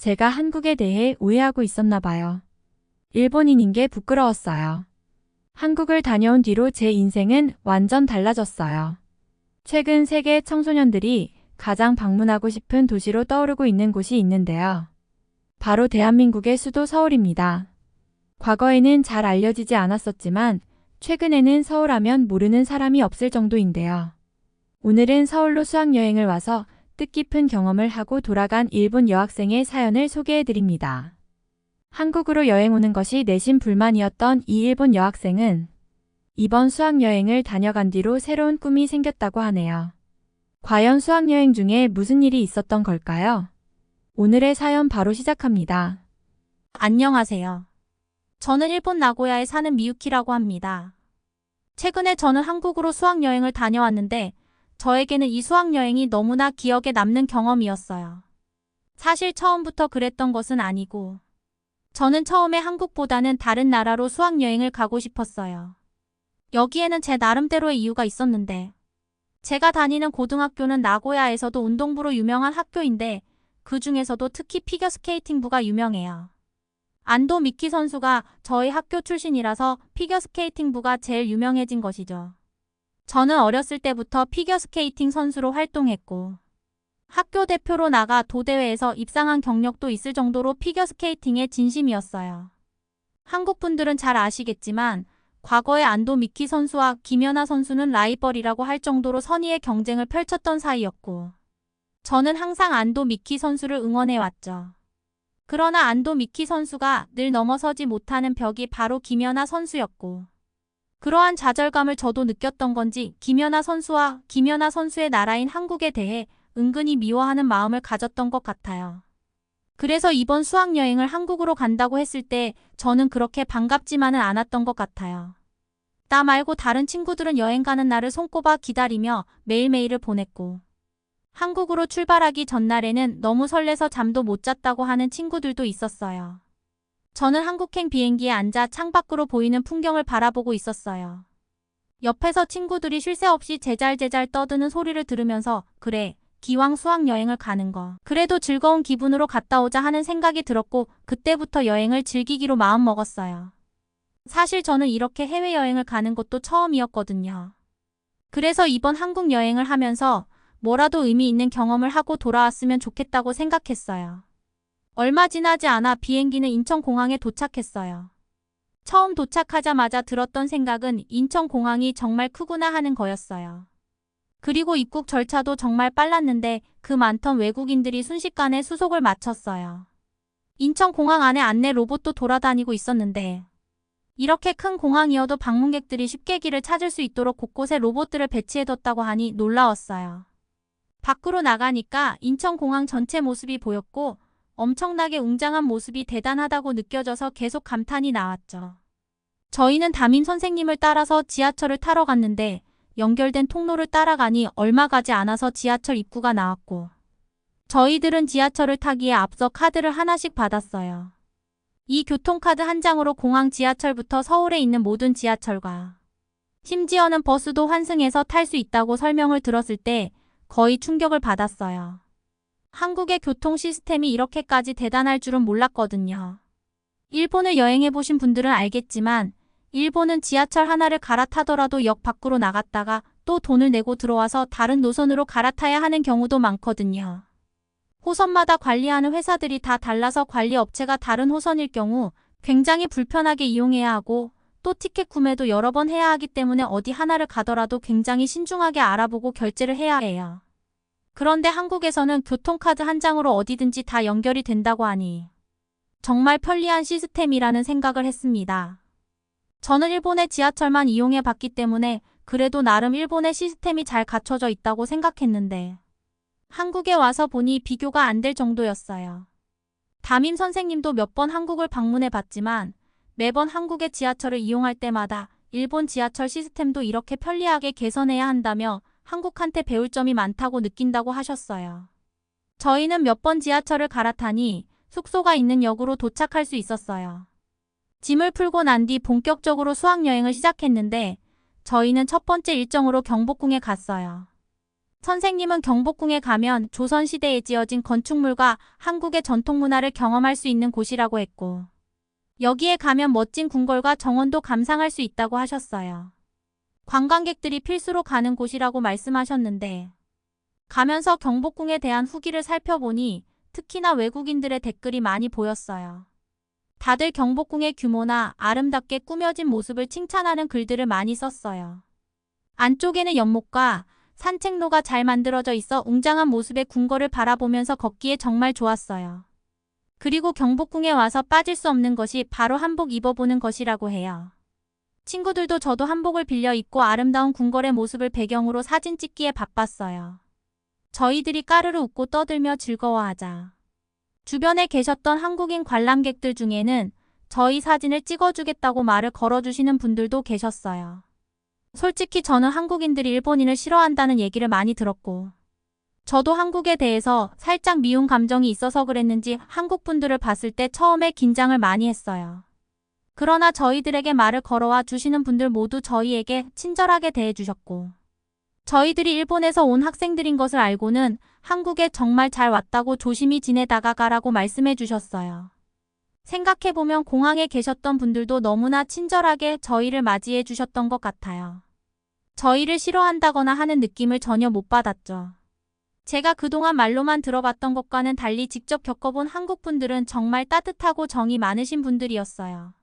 제가 한국에 대해 오해하고 있었나 봐요. 일본인인 게 부끄러웠어요. 한국을 다녀온 뒤로 제 인생은 완전 달라졌어요. 최근 세계 청소년들이 가장 방문하고 싶은 도시로 떠오르고 있는 곳이 있는데요. 바로 대한민국의 수도 서울입니다. 과거에는 잘 알려지지 않았었지만 최근에는 서울하면 모르는 사람이 없을 정도인데요. 오늘은 서울로 수학여행을 와서 뜻깊은 경험을 하고 돌아간 일본 여학생의 사연을 소개해드립니다. 한국으로 여행 오는 것이 내심 불만이었던 이 일본 여학생은 이번 수학여행을 다녀간 뒤로 새로운 꿈이 생겼다고 하네요. 과연 수학여행 중에 무슨 일이 있었던 걸까요? 오늘의 사연 바로 시작합니다. 안녕하세요. 저는 일본 나고야에 사는 미유키라고 합니다. 최근에 저는 한국으로 수학여행을 다녀왔는데 저에게는 이 수학여행이 너무나 기억에 남는 경험이었어요. 사실 처음부터 그랬던 것은 아니고 저는 처음에 한국보다는 다른 나라로 수학여행을 가고 싶었어요. 여기에는 제 나름대로의 이유가 있었는데 제가 다니는 고등학교는 나고야에서도 운동부로 유명한 학교인데 그 중에서도 특히 피겨스케이팅부가 유명해요. 안도 미키 선수가 저희 학교 출신이라서 피겨스케이팅부가 제일 유명해진 것이죠. 저는 어렸을 때부터 피겨스케이팅 선수로 활동했고 학교 대표로 나가 도대회에서 입상한 경력도 있을 정도로 피겨스케이팅에 진심이었어요. 한국 분들은 잘 아시겠지만 과거에 안도 미키 선수와 김연아 선수는 라이벌이라고 할 정도로 선의의 경쟁을 펼쳤던 사이였고 저는 항상 안도 미키 선수를 응원해왔죠. 그러나 안도 미키 선수가 늘 넘어서지 못하는 벽이 바로 김연아 선수였고 그러한 좌절감을 저도 느꼈던 건지 김연아 선수와 김연아 선수의 나라인 한국에 대해 은근히 미워하는 마음을 가졌던 것 같아요. 그래서 이번 수학여행을 한국으로 간다고 했을 때 저는 그렇게 반갑지만은 않았던 것 같아요. 나 말고 다른 친구들은 여행 가는 날을 손꼽아 기다리며 매일매일을 보냈고 한국으로 출발하기 전날에는 너무 설레서 잠도 못 잤다고 하는 친구들도 있었어요. 저는 한국행 비행기에 앉아 창밖으로 보이는 풍경을 바라보고 있었어요. 옆에서 친구들이 쉴 새 없이 제잘제잘 떠드는 소리를 들으면서 그래, 기왕 수학여행을 가는 거. 그래도 즐거운 기분으로 갔다 오자 하는 생각이 들었고 그때부터 여행을 즐기기로 마음먹었어요. 사실 저는 이렇게 해외여행을 가는 것도 처음이었거든요. 그래서 이번 한국 여행을 하면서 뭐라도 의미 있는 경험을 하고 돌아왔으면 좋겠다고 생각했어요. 얼마 지나지 않아 비행기는 인천공항에 도착했어요. 처음 도착하자마자 들었던 생각은 인천공항이 정말 크구나 하는 거였어요. 그리고 입국 절차도 정말 빨랐는데 그 많던 외국인들이 순식간에 수속을 마쳤어요. 인천공항 안에 안내 로봇도 돌아다니고 있었는데 이렇게 큰 공항이어도 방문객들이 쉽게 길을 찾을 수 있도록 곳곳에 로봇들을 배치해뒀다고 하니 놀라웠어요. 밖으로 나가니까 인천공항 전체 모습이 보였고 엄청나게 웅장한 모습이 대단하다고 느껴져서 계속 감탄이 나왔죠. 저희는 담임 선생님을 따라서 지하철을 타러 갔는데 연결된 통로를 따라가니 얼마 가지 않아서 지하철 입구가 나왔고 저희들은 지하철을 타기에 앞서 카드를 하나씩 받았어요. 이 교통카드 한 장으로 공항 지하철부터 서울에 있는 모든 지하철과 심지어는 버스도 환승해서 탈 수 있다고 설명을 들었을 때 거의 충격을 받았어요. 한국의 교통 시스템이 이렇게까지 대단할 줄은 몰랐거든요. 일본을 여행해보신 분들은 알겠지만 일본은 지하철 하나를 갈아타더라도 역 밖으로 나갔다가 또 돈을 내고 들어와서 다른 노선으로 갈아타야 하는 경우도 많거든요. 호선마다 관리하는 회사들이 다 달라서 관리 업체가 다른 호선일 경우 굉장히 불편하게 이용해야 하고 또 티켓 구매도 여러 번 해야 하기 때문에 어디 하나를 가더라도 굉장히 신중하게 알아보고 결제를 해야 해요. 그런데 한국에서는 교통카드 한 장으로 어디든지 다 연결이 된다고 하니 정말 편리한 시스템이라는 생각을 했습니다. 저는 일본의 지하철만 이용해 봤기 때문에 그래도 나름 일본의 시스템이 잘 갖춰져 있다고 생각했는데 한국에 와서 보니 비교가 안 될 정도였어요. 담임 선생님도 몇 번 한국을 방문해 봤지만 매번 한국의 지하철을 이용할 때마다 일본 지하철 시스템도 이렇게 편리하게 개선해야 한다며 한국한테 배울 점이 많다고 느낀다고 하셨어요. 저희는 몇 번 지하철을 갈아타니 숙소가 있는 역으로 도착할 수 있었어요. 짐을 풀고 난 뒤 본격적으로 수학여행을 시작했는데 저희는 첫 번째 일정으로 경복궁에 갔어요. 선생님은 경복궁에 가면 조선시대에 지어진 건축물과 한국의 전통문화를 경험할 수 있는 곳이라고 했고, 여기에 가면 멋진 궁궐과 정원도 감상할 수 있다고 하셨어요. 관광객들이 필수로 가는 곳이라고 말씀하셨는데, 가면서 경복궁에 대한 후기를 살펴보니 특히나 외국인들의 댓글이 많이 보였어요. 다들 경복궁의 규모나 아름답게 꾸며진 모습을 칭찬하는 글들을 많이 썼어요. 안쪽에는 연못과 산책로가 잘 만들어져 있어 웅장한 모습의 궁궐을 바라보면서 걷기에 정말 좋았어요. 그리고 경복궁에 와서 빠질 수 없는 것이 바로 한복 입어보는 것이라고 해요. 친구들도 저도 한복을 빌려 입고 아름다운 궁궐의 모습을 배경으로 사진 찍기에 바빴어요. 저희들이 까르르 웃고 떠들며 즐거워하자. 주변에 계셨던 한국인 관람객들 중에는 저희 사진을 찍어주겠다고 말을 걸어주시는 분들도 계셨어요. 솔직히 저는 한국인들이 일본인을 싫어한다는 얘기를 많이 들었고, 저도 한국에 대해서 살짝 미운 감정이 있어서 그랬는지 한국 분들을 봤을 때 처음에 긴장을 많이 했어요. 그러나 저희들에게 말을 걸어와 주시는 분들 모두 저희에게 친절하게 대해주셨고, 저희들이 일본에서 온 학생들인 것을 알고는 한국에 정말 잘 왔다고 조심히 지내다가 가라고 말씀해 주셨어요. 생각해보면 공항에 계셨던 분들도 너무나 친절하게 저희를 맞이해 주셨던 것 같아요. 저희를 싫어한다거나 하는 느낌을 전혀 못 받았죠. 제가 그동안 말로만 들어봤던 것과는 달리 직접 겪어본 한국 분들은 정말 따뜻하고 정이 많으신 분들이었어요.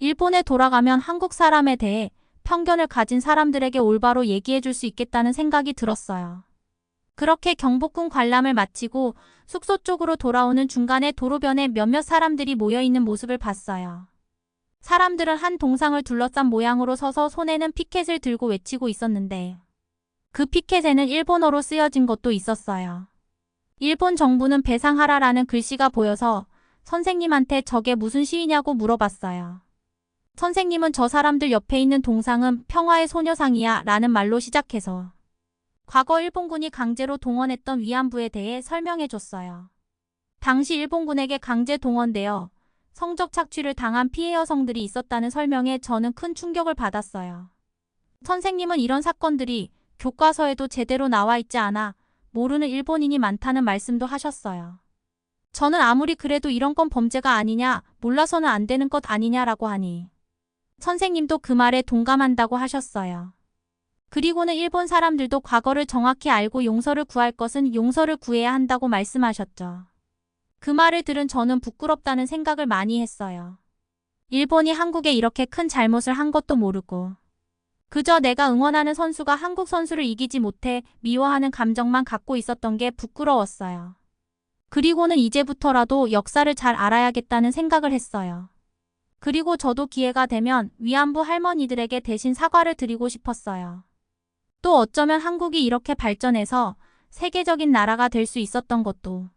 일본에 돌아가면 한국 사람에 대해 편견을 가진 사람들에게 올바로 얘기해 줄 수 있겠다는 생각이 들었어요. 그렇게 경복궁 관람을 마치고 숙소 쪽으로 돌아오는 중간에 도로변에 몇몇 사람들이 모여있는 모습을 봤어요. 사람들은 한 동상을 둘러싼 모양으로 서서 손에는 피켓을 들고 외치고 있었는데, 그 피켓에는 일본어로 쓰여진 것도 있었어요. 일본 정부는 배상하라라는 글씨가 보여서 선생님한테 저게 무슨 시위냐고 물어봤어요. 선생님은 저 사람들 옆에 있는 동상은 평화의 소녀상이야 라는 말로 시작해서 과거 일본군이 강제로 동원했던 위안부에 대해 설명해 줬어요. 당시 일본군에게 강제 동원되어 성적 착취를 당한 피해 여성들이 있었다는 설명에 저는 큰 충격을 받았어요. 선생님은 이런 사건들이 교과서에도 제대로 나와 있지 않아 모르는 일본인이 많다는 말씀도 하셨어요. 저는 아무리 그래도 이런 건 범죄가 아니냐, 몰라서는 안 되는 것 아니냐라고 하니 선생님도 그 말에 동감한다고 하셨어요. 그리고는 일본 사람들도 과거를 정확히 알고 용서를 구할 것은 용서를 구해야 한다고 말씀하셨죠. 그 말을 들은 저는 부끄럽다는 생각을 많이 했어요. 일본이 한국에 이렇게 큰 잘못을 한 것도 모르고 그저 내가 응원하는 선수가 한국 선수를 이기지 못해 미워하는 감정만 갖고 있었던 게 부끄러웠어요. 그리고는 이제부터라도 역사를 잘 알아야겠다는 생각을 했어요. 그리고 저도 기회가 되면 위안부 할머니들에게 대신 사과를 드리고 싶었어요. 또 어쩌면 한국이 이렇게 발전해서 세계적인 나라가 될 수 있었던 것도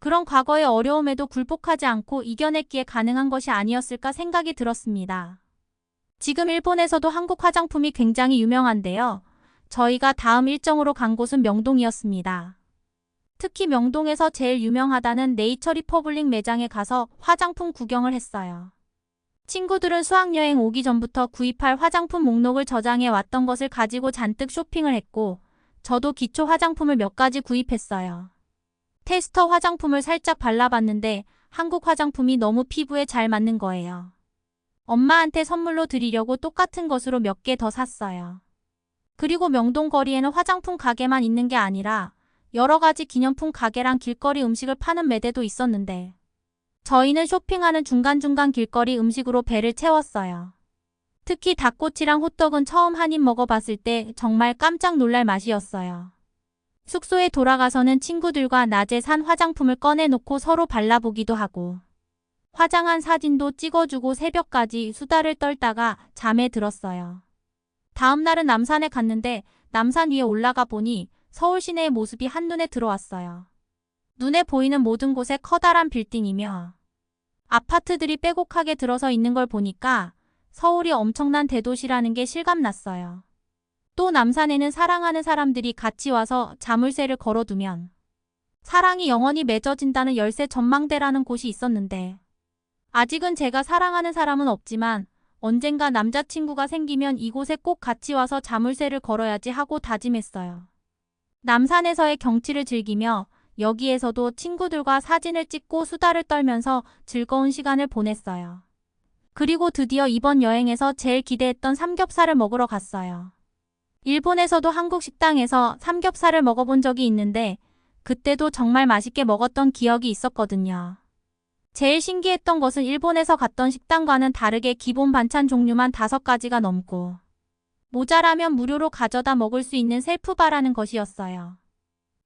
그런 과거의 어려움에도 굴복하지 않고 이겨냈기에 가능한 것이 아니었을까 생각이 들었습니다. 지금 일본에서도 한국 화장품이 굉장히 유명한데요. 저희가 다음 일정으로 간 곳은 명동이었습니다. 특히 명동에서 제일 유명하다는 네이처 리퍼블릭 매장에 가서 화장품 구경을 했어요. 친구들은 수학여행 오기 전부터 구입할 화장품 목록을 저장해 왔던 것을 가지고 잔뜩 쇼핑을 했고, 저도 기초 화장품을 몇 가지 구입했어요. 테스터 화장품을 살짝 발라봤는데 한국 화장품이 너무 피부에 잘 맞는 거예요. 엄마한테 선물로 드리려고 똑같은 것으로 몇 개 더 샀어요. 그리고 명동 거리에는 화장품 가게만 있는 게 아니라 여러 가지 기념품 가게랑 길거리 음식을 파는 매대도 있었는데, 저희는 쇼핑하는 중간중간 길거리 음식으로 배를 채웠어요. 특히 닭꼬치랑 호떡은 처음 한 입 먹어봤을 때 정말 깜짝 놀랄 맛이었어요. 숙소에 돌아가서는 친구들과 낮에 산 화장품을 꺼내놓고 서로 발라보기도 하고, 화장한 사진도 찍어주고 새벽까지 수다를 떨다가 잠에 들었어요. 다음 날은 남산에 갔는데 남산 위에 올라가 보니 서울 시내의 모습이 한눈에 들어왔어요. 눈에 보이는 모든 곳에 커다란 빌딩이며 아파트들이 빼곡하게 들어서 있는 걸 보니까 서울이 엄청난 대도시라는 게 실감났어요. 또 남산에는 사랑하는 사람들이 같이 와서 자물쇠를 걸어두면 사랑이 영원히 맺어진다는 열쇠 전망대라는 곳이 있었는데, 아직은 제가 사랑하는 사람은 없지만 언젠가 남자친구가 생기면 이곳에 꼭 같이 와서 자물쇠를 걸어야지 하고 다짐했어요. 남산에서의 경치를 즐기며 여기에서도 친구들과 사진을 찍고 수다를 떨면서 즐거운 시간을 보냈어요. 그리고 드디어 이번 여행에서 제일 기대했던 삼겹살을 먹으러 갔어요. 일본에서도 한국 식당에서 삼겹살을 먹어본 적이 있는데 그때도 정말 맛있게 먹었던 기억이 있었거든요. 제일 신기했던 것은 일본에서 갔던 식당과는 다르게 기본 반찬 종류만 5가지가 넘고 모자라면 무료로 가져다 먹을 수 있는 셀프바라는 것이었어요.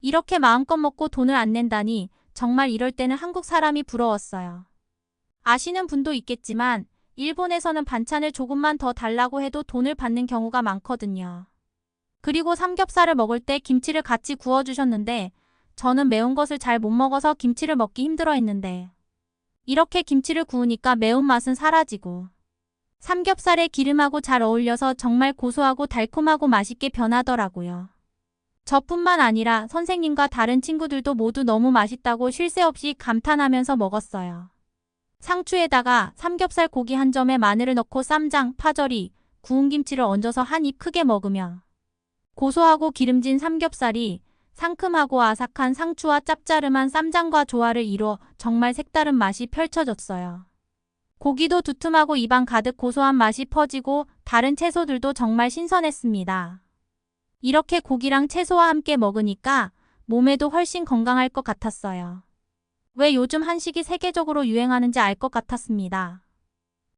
이렇게 마음껏 먹고 돈을 안 낸다니 정말 이럴 때는 한국 사람이 부러웠어요. 아시는 분도 있겠지만 일본에서는 반찬을 조금만 더 달라고 해도 돈을 받는 경우가 많거든요. 그리고 삼겹살을 먹을 때 김치를 같이 구워주셨는데 저는 매운 것을 잘 못 먹어서 김치를 먹기 힘들어 했는데 이렇게 김치를 구우니까 매운맛은 사라지고 삼겹살에 기름하고 잘 어울려서 정말 고소하고 달콤하고 맛있게 변하더라고요. 저뿐만 아니라 선생님과 다른 친구들도 모두 너무 맛있다고 쉴 새 없이 감탄하면서 먹었어요. 상추에다가 삼겹살 고기 한 점에 마늘을 넣고 쌈장, 파절이, 구운 김치를 얹어서 한 입 크게 먹으며 고소하고 기름진 삼겹살이 상큼하고 아삭한 상추와 짭짜름한 쌈장과 조화를 이루어 정말 색다른 맛이 펼쳐졌어요. 고기도 두툼하고 입안 가득 고소한 맛이 퍼지고 다른 채소들도 정말 신선했습니다. 이렇게 고기랑 채소와 함께 먹으니까 몸에도 훨씬 건강할 것 같았어요. 왜 요즘 한식이 세계적으로 유행하는지 알 것 같았습니다.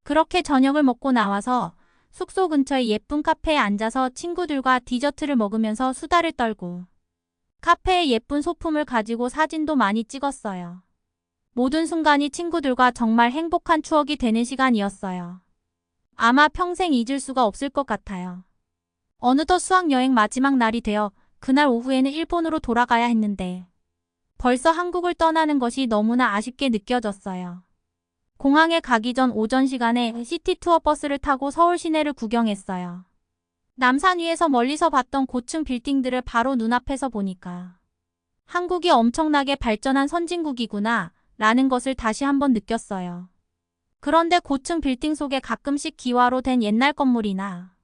그렇게 저녁을 먹고 나와서 숙소 근처의 예쁜 카페에 앉아서 친구들과 디저트를 먹으면서 수다를 떨고 카페에 예쁜 소품을 가지고 사진도 많이 찍었어요. 모든 순간이 친구들과 정말 행복한 추억이 되는 시간이었어요. 아마 평생 잊을 수가 없을 것 같아요. 어느덧 수학여행 마지막 날이 되어 그날 오후에는 일본으로 돌아가야 했는데 벌써 한국을 떠나는 것이 너무나 아쉽게 느껴졌어요. 공항에 가기 전 오전 시간에 시티투어 버스를 타고 서울 시내를 구경했어요. 남산 위에서 멀리서 봤던 고층 빌딩들을 바로 눈앞에서 보니까 한국이 엄청나게 발전한 선진국이구나 라는 것을 다시 한번 느꼈어요. 그런데 고층 빌딩 속에 가끔씩 기와로 된 옛날 건물이나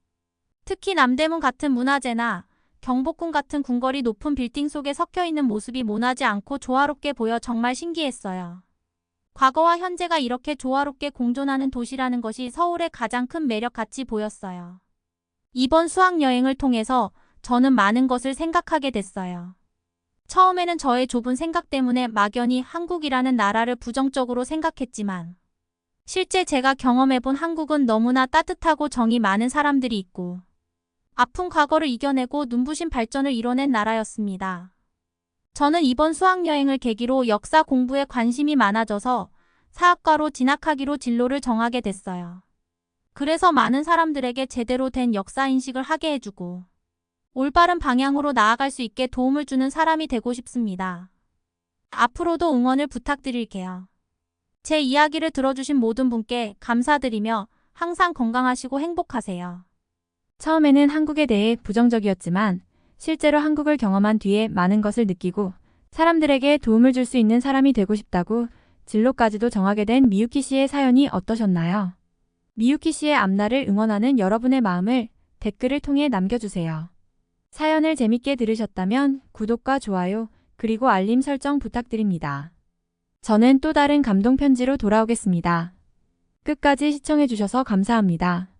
특히 남대문 같은 문화재나 경복궁 같은 궁궐이 높은 빌딩 속에 섞여 있는 모습이 모나지 않고 조화롭게 보여 정말 신기했어요. 과거와 현재가 이렇게 조화롭게 공존하는 도시라는 것이 서울의 가장 큰 매력 같이 보였어요. 이번 수학여행을 통해서 저는 많은 것을 생각하게 됐어요. 처음에는 저의 좁은 생각 때문에 막연히 한국이라는 나라를 부정적으로 생각했지만 실제 제가 경험해본 한국은 너무나 따뜻하고 정이 많은 사람들이 있고 아픈 과거를 이겨내고 눈부신 발전을 이뤄낸 나라였습니다. 저는 이번 수학여행을 계기로 역사 공부에 관심이 많아져서 사학과로 진학하기로 진로를 정하게 됐어요. 그래서 많은 사람들에게 제대로 된 역사인식을 하게 해주고 올바른 방향으로 나아갈 수 있게 도움을 주는 사람이 되고 싶습니다. 앞으로도 응원을 부탁드릴게요. 제 이야기를 들어주신 모든 분께 감사드리며 항상 건강하시고 행복하세요. 처음에는 한국에 대해 부정적이었지만 실제로 한국을 경험한 뒤에 많은 것을 느끼고 사람들에게 도움을 줄 수 있는 사람이 되고 싶다고 진로까지도 정하게 된 미유키 씨의 사연이 어떠셨나요? 미유키 씨의 앞날을 응원하는 여러분의 마음을 댓글을 통해 남겨주세요. 사연을 재밌게 들으셨다면 구독과 좋아요 그리고 알림 설정 부탁드립니다. 저는 또 다른 감동 편지로 돌아오겠습니다. 끝까지 시청해주셔서 감사합니다.